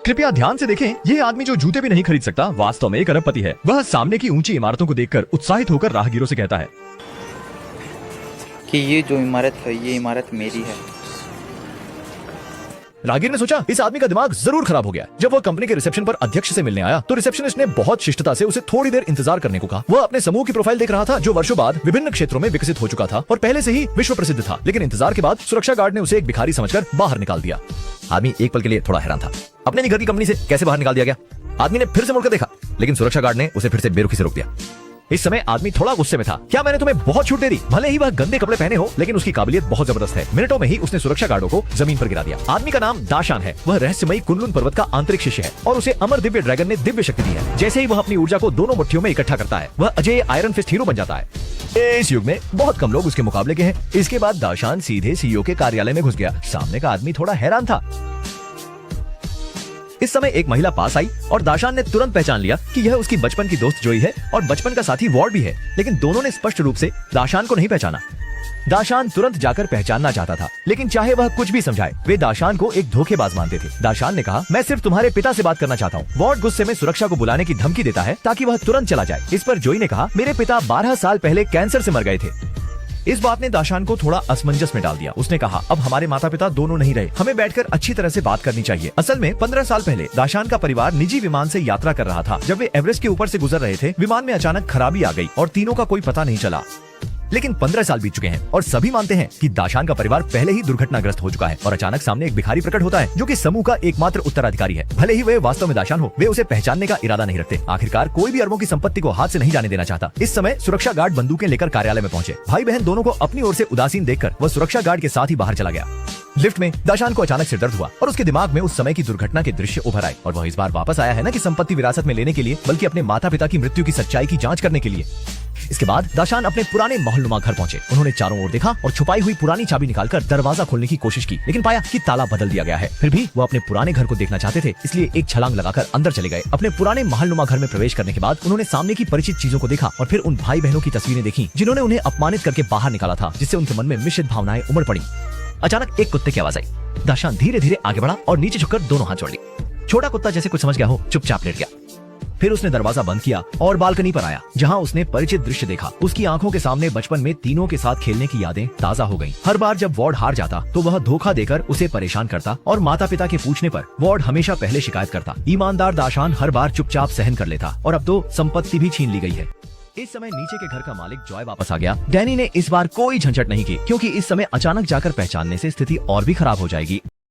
कृपया ध्यान से देखें, ये आदमी जो जूते भी नहीं खरीद सकता वास्तव में एक अरबपति है। वह सामने की ऊंची इमारतों को देखकर उत्साहित होकर राहगीरों से कहता है कि ये जो इमारत है ये इमारत मेरी है। राहगीर ने सोचा इस आदमी का दिमाग जरूर खराब हो गया। जब वह कंपनी के रिसेप्शन पर अध्यक्ष से मिलने आया तो रिसेप्शनिस्ट ने बहुत शिष्टता से उसे थोड़ी देर इंतजार करने को कहा। वह अपने समूह की प्रोफाइल देख रहा था जो वर्षों बाद विभिन्न क्षेत्रों में विकसित हो चुका था और पहले से ही विश्व प्रसिद्ध था। लेकिन इंतजार के बाद सुरक्षा गार्ड ने उसे एक भिखारी समझकर बाहर निकाल दिया। आदमी एक पल के लिए थोड़ा हैरान था, अपने ही घर की कंपनी से कैसे बाहर निकाल दिया गया। आदमी ने फिर से मुड़कर देखा, लेकिन सुरक्षा गार्ड ने उसे फिर से बेरुखी से रोक दिया। इस समय आदमी थोड़ा गुस्से में था। क्या मैंने तुम्हें बहुत छूट दे दी? भले ही वह गंदे कपड़े पहने हो, लेकिन उसकी काबिलियत बहुत जबरदस्त है। मिनटों में ही उसने सुरक्षा गार्डों को जमीन पर गिरा दिया। आदमी का नाम दाशान है। वह रहस्यमयी कुनलुन पर्वत का आंतरिक शिष्य है और उसे अमर दिव्य ड्रैगन ने दिव्य शक्ति दी है। जैसे ही वह अपनी ऊर्जा को दोनों मुट्ठियों में इकट्ठा करता है, वह अजय आयरन फिस्ट हीरो बन जाता है। इस युग में बहुत कम लोग उसके मुकाबले के हैं। इसके बाद दाशान सीधे सीईओ के कार्यालय में घुस गया। सामने का आदमी थोड़ा हैरान था। इस समय एक महिला पास आई और दाशान ने तुरंत पहचान लिया कि यह उसकी बचपन की दोस्त जोई है और बचपन का साथी वॉर्ड भी है। लेकिन दोनों ने स्पष्ट रूप से दाशान को नहीं पहचाना। दाशान तुरंत जाकर पहचानना चाहता था, लेकिन चाहे वह कुछ भी समझाए, वे दाशान को एक धोखेबाज मानते थे। दाशान ने कहा, मैं सिर्फ तुम्हारे पिता से बात करना चाहता हूँ। वॉर्ड गुस्से में सुरक्षा को बुलाने की धमकी देता है ताकि वह तुरंत चला जाए। इस पर जोई ने कहा, मेरे पिता 12 साल पहले कैंसर से मर गए थे। इस बात ने दाशान को थोड़ा असमंजस में डाल दिया। उसने कहा, अब हमारे माता पिता दोनों नहीं रहे, हमें बैठकर अच्छी तरह से बात करनी चाहिए। असल में 15 साल पहले दाशान का परिवार निजी विमान से यात्रा कर रहा था। जब वे एवरेस्ट के ऊपर से गुजर रहे थे, विमान में अचानक खराबी आ गई और तीनों का कोई पता नहीं चला। लेकिन 15 साल बीत चुके हैं और सभी मानते हैं कि दाशान का परिवार पहले ही दुर्घटनाग्रस्त हो चुका है। और अचानक सामने एक भिखारी प्रकट होता है जो कि समूह का एकमात्र उत्तराधिकारी है। भले ही वे वास्तव में दाशान हो, वे उसे पहचानने का इरादा नहीं रखते। आखिरकार कोई भी अरबों की संपत्ति को हाथ से नहीं जाने देना चाहता। इस समय सुरक्षा गार्ड बंदूकें लेकर कार्यालय में पहुंचे। भाई बहन दोनों को अपनी ओर से उदासीन देखकर वह सुरक्षा गार्ड के साथ ही बाहर चला गया। लिफ्ट में दाशान को अचानक सिर दर्द हुआ और उसके दिमाग में उस समय की दुर्घटना के दृश्य उभर आए। और वह इस बार वापस आया है न कि संपत्ति विरासत में लेने के लिए, बल्कि अपने माता पिता की मृत्यु की सच्चाई की जांच करने के लिए। इसके बाद दाशान अपने पुराने महलनुमा घर पहुंचे। उन्होंने चारों ओर देखा और छुपाई हुई पुरानी चाबी निकालकर दरवाजा खोलने की कोशिश की, लेकिन पाया कि ताला बदल दिया गया है। फिर भी वो अपने पुराने घर को देखना चाहते थे, इसलिए एक छलांग लगाकर अंदर चले गए। अपने पुराने महलनुमा घर में प्रवेश करने के बाद उन्होंने सामने की परिचित चीजों को देखा और फिर उन भाई बहनों की तस्वीरें देखी जिन्होंने उन्हें अपमानित करके बाहर निकाला था, जिससे उनके मन में मिश्रित भावनाएं उमड़ पड़ी। अचानक एक कुत्ते की आवाज आई। दाशान धीरे धीरे आगे बढ़ा और नीचे झुककर दोनों हाथ जोड़ लिए। छोटा कुत्ता जैसे कुछ समझ गया हो, चुपचाप लेट गया। फिर उसने दरवाजा बंद किया और बालकनी पर आया, जहां उसने परिचित दृश्य देखा। उसकी आंखों के सामने बचपन में तीनों के साथ खेलने की यादें ताजा हो गईं। हर बार जब वॉर्ड हार जाता तो वह धोखा देकर उसे परेशान करता और माता पिता के पूछने पर वॉर्ड हमेशा पहले शिकायत करता। ईमानदार दाशान हर बार चुपचाप सहन कर लेता और अब तो संपत्ति भी छीन ली गई है। इस समय नीचे के घर का मालिक जॉय वापस आ गया। डैनी ने इस बार कोई झंझट नहीं की, क्योंकि इस समय अचानक जाकर पहचानने से स्थिति और भी खराब हो जाएगी।